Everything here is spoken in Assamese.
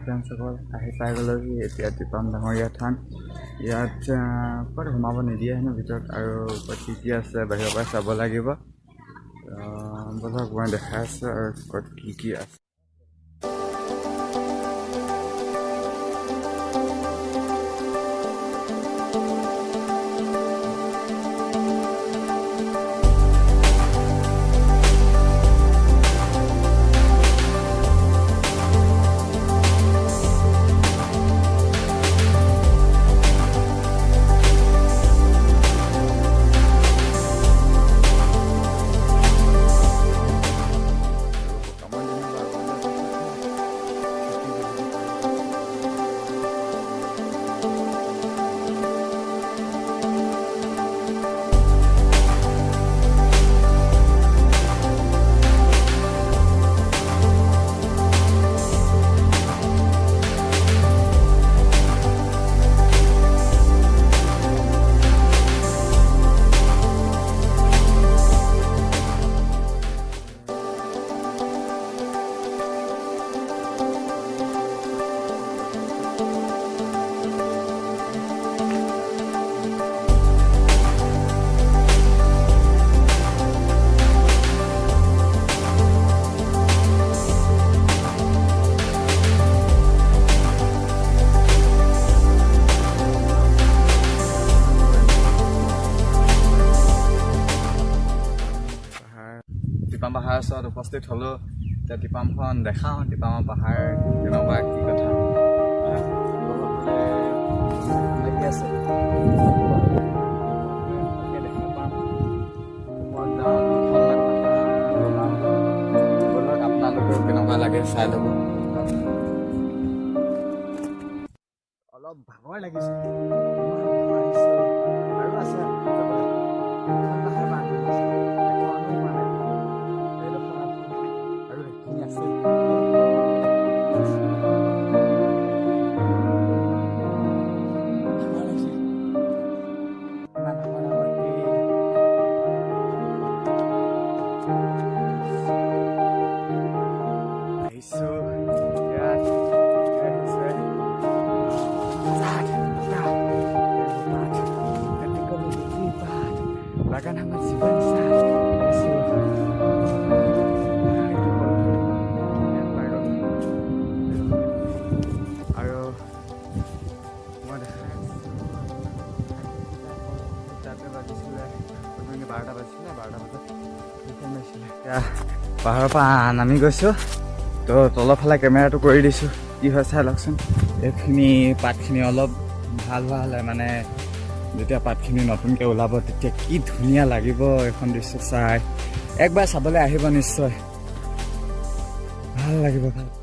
ফ্ৰেণ্ডসকল আহি পাই গ'লোহি এতিয়া টিপাম ডাঙৰীয়া থান। ইয়াত ক'ত সোমাব নিদিয়ে হেনো ভিতৰত, আৰু ক'ত কি আছে বাহিৰৰ পৰা চাব লাগিব। ব'লক মই দেখাই আছোঁ আৰু ক'ত কি আছে। টিপাম পাহাৰ ওচৰত উপস্থিত হ'লোঁ। এতিয়া টিপামখন দেখাওঁ, টিপামৰ পাহাৰ কেনেকুৱা কি কথা লাগি আছে। আপোনালোকেও কেনেকুৱা লাগে চাই ল'ব। অলপ ভাগৰ লাগিছে, আৰু আছে bahkan amat si bangsa আৰু মই দেখা তাতে বাজিছিলে 12টা বাজিছিলে, 12টা বজাত এতিয়া পাহাৰৰ পৰা নামি গৈছোঁ। তো তলৰ ফালে কেমেৰাটো কৰি দিছোঁ, কি হয় চাই লওকচোন। এইখিনি পাতখিনি অলপ ভাল হোৱা হ'লে, মানে যেতিয়া পাতখিনি নতুনকৈ ওলাব তেতিয়া কি ধুনীয়া লাগিব এইখন দৃশ্য চাই। একবাৰ চাবলৈ আহিব নিশ্চয়, ভাল লাগিব ভাল।